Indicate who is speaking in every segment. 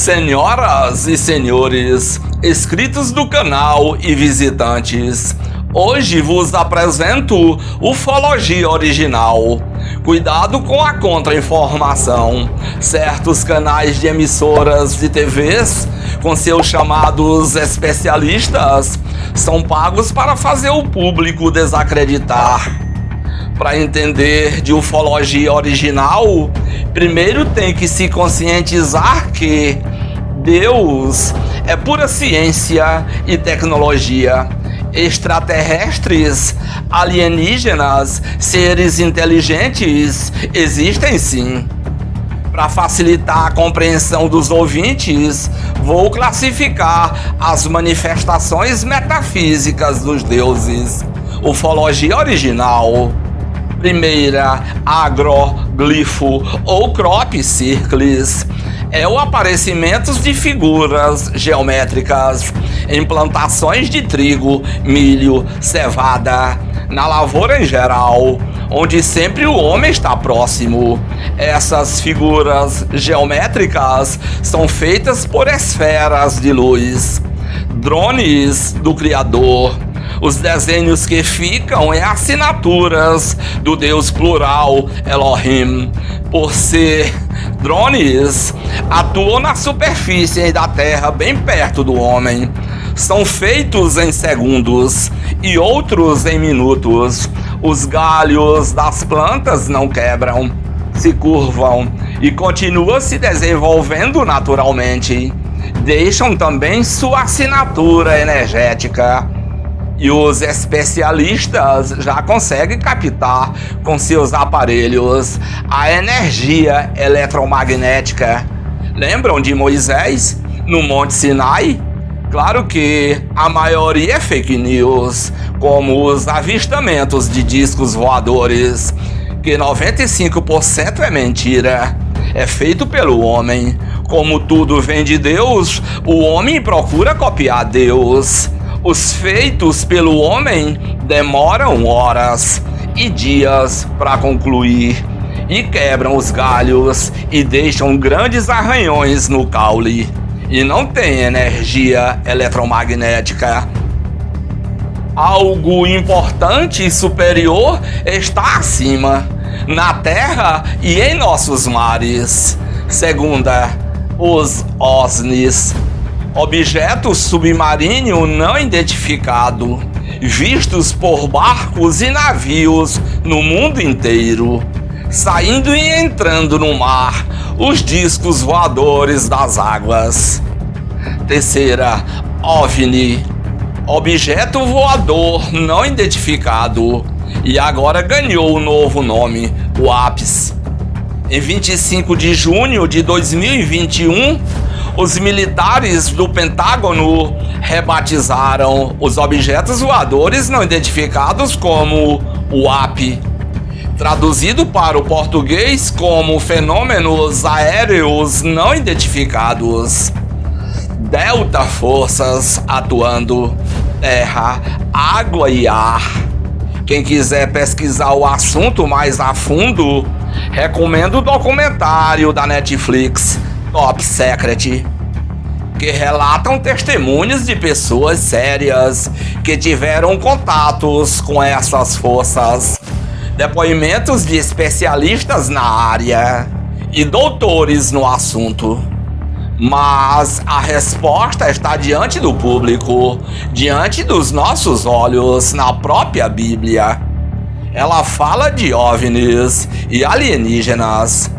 Speaker 1: Senhoras e senhores, inscritos do canal e visitantes, hoje vos apresento ufologia original. Cuidado com a contra-informação. Certos canais de emissoras de TVs, com seus chamados especialistas, são pagos para fazer o público desacreditar. Para entender de ufologia original, primeiro tem que se conscientizar que Deus é pura ciência e tecnologia. Extraterrestres, alienígenas, seres inteligentes existem sim. Para facilitar a compreensão dos ouvintes, vou classificar as manifestações metafísicas dos deuses. Ufologia original. Primeira, agroglifo ou crop circles. É o aparecimento de figuras geométricas em plantações de trigo, milho, cevada, na lavoura em geral, onde sempre o homem está próximo. Essas figuras geométricas são feitas por esferas de luz, drones do Criador. Os desenhos que ficam é assinaturas do Deus plural Elohim. Por ser drones, atuam na superfície da terra bem perto do homem. São feitos em segundos e outros em minutos. Os galhos das plantas não quebram, se curvam e continuam se desenvolvendo naturalmente. Deixam também sua assinatura energética. E os especialistas já conseguem captar com seus aparelhos a energia eletromagnética. Lembram de Moisés no Monte Sinai? Claro que a maioria é fake news, como os avistamentos de discos voadores, que 95% é mentira. É feito pelo homem. Como tudo vem de Deus, o homem procura copiar Deus. Os feitos pelo homem demoram horas e dias para concluir, e quebram os galhos e deixam grandes arranhões no caule, e não tem energia eletromagnética. Algo importante e superior está acima, na terra e em nossos mares. Segunda, os OVNIs. Objeto submarino não identificado, vistos por barcos e navios no mundo inteiro, saindo e entrando no mar, os discos voadores das águas. Terceira, OVNI, objeto voador não identificado, e agora ganhou um novo nome, o APS. Em 25 de junho de 2021, os militares do Pentágono rebatizaram os objetos voadores não identificados como UAP, traduzido para o português como fenômenos aéreos não identificados. Delta Forças atuando, terra, água e ar. Quem quiser pesquisar o assunto mais a fundo, recomendo o documentário da Netflix, Top Secret, que relatam testemunhos de pessoas sérias que tiveram contatos com essas forças, depoimentos de especialistas na área e doutores no assunto. Mas a resposta está diante do público, diante dos nossos olhos, na própria Bíblia. Ela fala de OVNIs e alienígenas,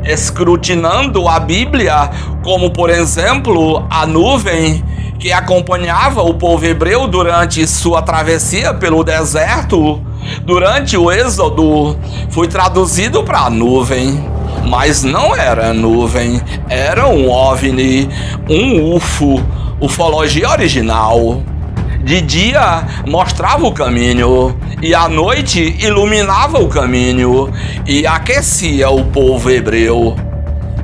Speaker 1: escrutinando a Bíblia, como por exemplo a nuvem que acompanhava o povo hebreu durante sua travessia pelo deserto. Durante o Êxodo, foi traduzido para nuvem, mas não era nuvem, era um OVNI, um UFO, ufologia original. De dia mostrava o caminho, e à noite iluminava o caminho e aquecia o povo hebreu.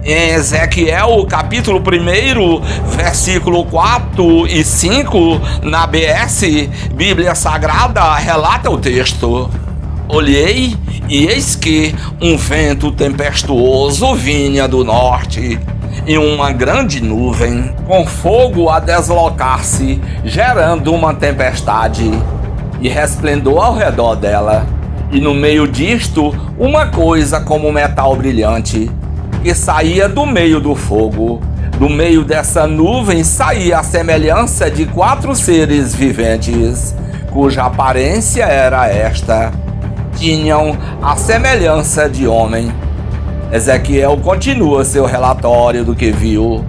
Speaker 1: Em Ezequiel, capítulo 1, versículo 4 e 5, na BS, Bíblia Sagrada, relata o texto: Olhei, e eis que um vento tempestuoso vinha do norte, em uma grande nuvem, com fogo a deslocar-se, gerando uma tempestade, e resplendor ao redor dela. E no meio disto, uma coisa como metal brilhante, que saía do meio do fogo. Do meio dessa nuvem saía a semelhança de 4 seres viventes, cuja aparência era esta. Tinham a semelhança de homem. Ezequiel continua seu relatório do que viu.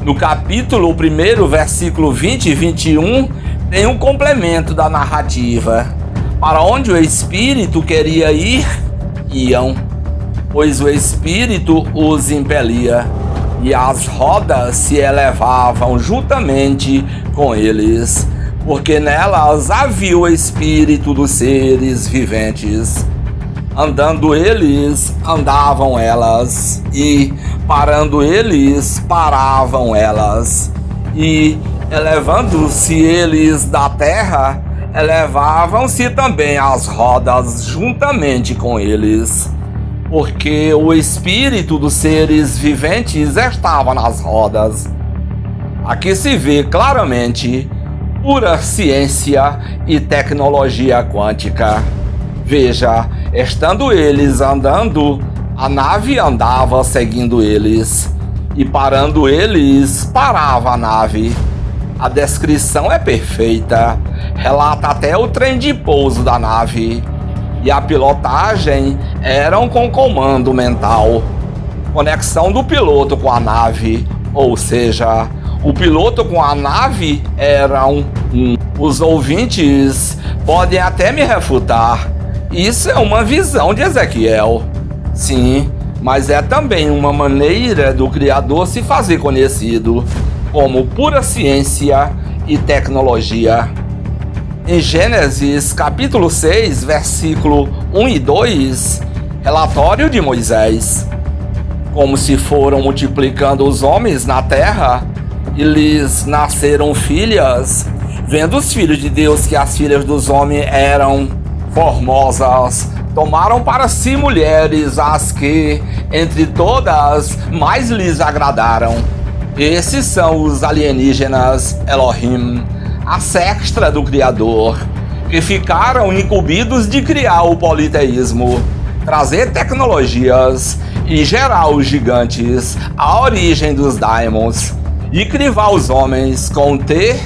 Speaker 1: No capítulo 1, versículo 20 e 21, tem um complemento da narrativa. Para onde o Espírito queria ir, iam, pois o Espírito os impelia, e as rodas se elevavam juntamente com eles, porque nelas havia o Espírito dos seres viventes. Andando eles, andavam elas, e parando eles, paravam elas, e elevando-se eles da terra, elevavam-se também as rodas juntamente com eles, porque o espírito dos seres viventes estava nas rodas. Aqui se vê claramente pura ciência e tecnologia quântica. Veja, estando eles andando, a nave andava seguindo eles, e parando eles, parava a nave. A descrição é perfeita, relata até o trem de pouso da nave, e a pilotagem eram com comando mental, conexão do piloto com a nave, ou seja, o piloto com a nave eram um. Os ouvintes podem até me refutar, isso é uma visão de Ezequiel. Sim, mas é também uma maneira do Criador se fazer conhecido como pura ciência e tecnologia. Em Gênesis capítulo 6, versículo 1 e 2, relatório de Moisés. Como se foram multiplicando os homens na terra, e lhes nasceram filhas, vendo os filhos de Deus que as filhas dos homens eram formosas, tomaram para si mulheres as que, entre todas, mais lhes agradaram. Esses são os alienígenas Elohim, a sexta do Criador, que ficaram incumbidos de criar o politeísmo, trazer tecnologias e gerar os gigantes, a origem dos daimons, e crivar os homens com ter,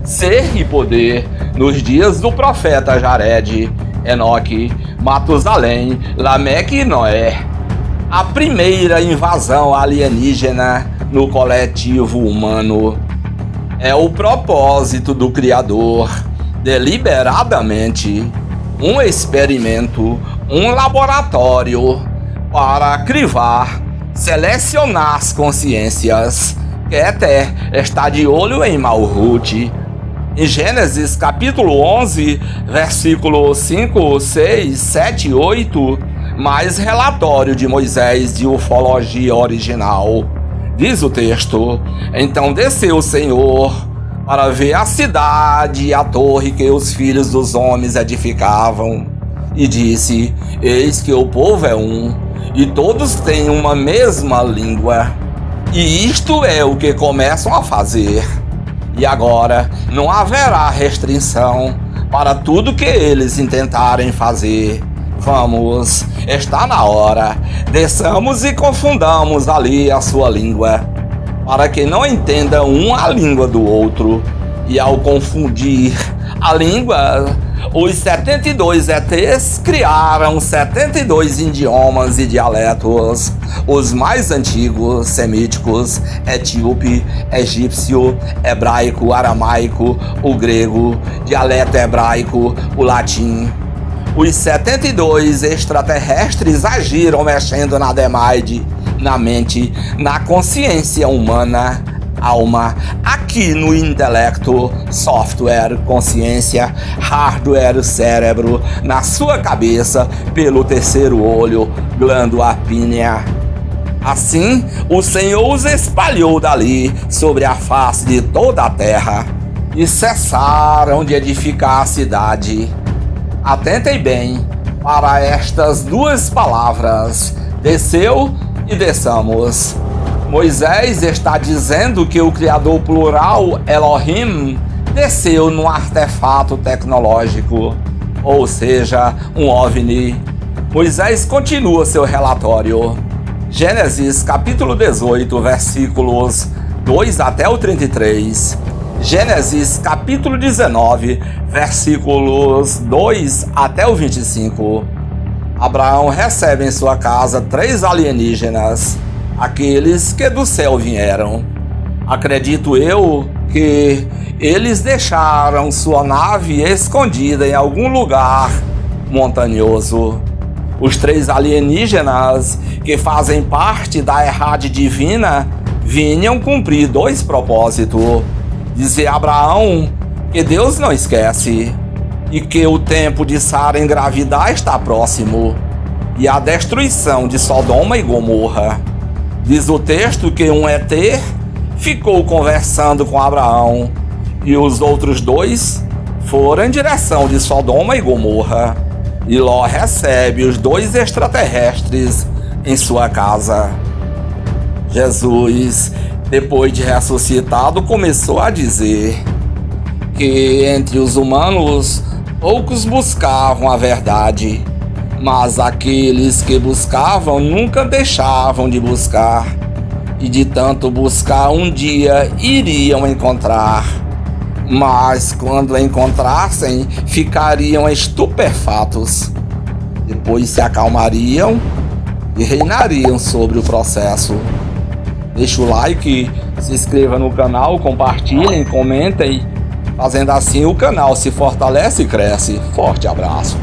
Speaker 1: ser e poder nos dias do profeta Jared, Enoque, Matusalém, Lameque e Noé. A primeira invasão alienígena no coletivo humano é o propósito do Criador, deliberadamente, um experimento, um laboratório para crivar, selecionar as consciências. Keter está de olho em Malhut. Em Gênesis capítulo 11, versículo 5, 6, 7 e 8, mais relatório de Moisés de ufologia original. Diz o texto: então desceu o Senhor para ver a cidade e a torre que os filhos dos homens edificavam, e disse: eis que o povo é um, e todos têm uma mesma língua, e isto é o que começam a fazer. E agora não haverá restrição para tudo que eles intentarem fazer. Vamos, está na hora, desçamos e confundamos ali a sua língua, para que não entenda um a língua do outro. E ao confundir a língua, os 72 ETs criaram 72 idiomas e dialetos, os mais antigos, semíticos, etíope, egípcio, hebraico, aramaico, o grego, dialeto hebraico, o latim. Os 72 extraterrestres agiram mexendo na Demaide, na mente, na consciência humana, alma, aqui no intelecto, software, consciência, hardware, cérebro, na sua cabeça, pelo terceiro olho, glândula pínea. Assim, o Senhor os espalhou dali sobre a face de toda a terra, e cessaram de edificar a cidade. Atentem bem para estas duas palavras: desceu e desçamos. Moisés está dizendo que o criador plural, Elohim, desceu num artefato tecnológico, ou seja, um OVNI. Moisés continua seu relatório. Gênesis capítulo 18, versículos 2 até o 33. Gênesis capítulo 19, versículos 2 até o 25. Abraão recebe em sua casa 3 alienígenas, aqueles que do céu vieram. Acredito eu que eles deixaram sua nave escondida em algum lugar montanhoso. Os 3 alienígenas que fazem parte da Errade Divina vinham cumprir 2 propósitos: dizer a Abraão que Deus não esquece e que o tempo de Sara engravidar está próximo, e a destruição de Sodoma e Gomorra. Diz o texto que um ET ficou conversando com Abraão e os outros 2 foram em direção de Sodoma e Gomorra. E Ló recebe os 2 extraterrestres em sua casa. Jesus, depois de ressuscitado, começou a dizer que entre os humanos poucos buscavam a verdade, mas aqueles que buscavam nunca deixavam de buscar, e de tanto buscar um dia iriam encontrar, mas quando a encontrassem ficariam estupefatos, depois se acalmariam e reinariam sobre o processo. Deixa o like, se inscreva no canal, compartilhem, comentem. Fazendo assim o canal se fortalece e cresce. Forte abraço.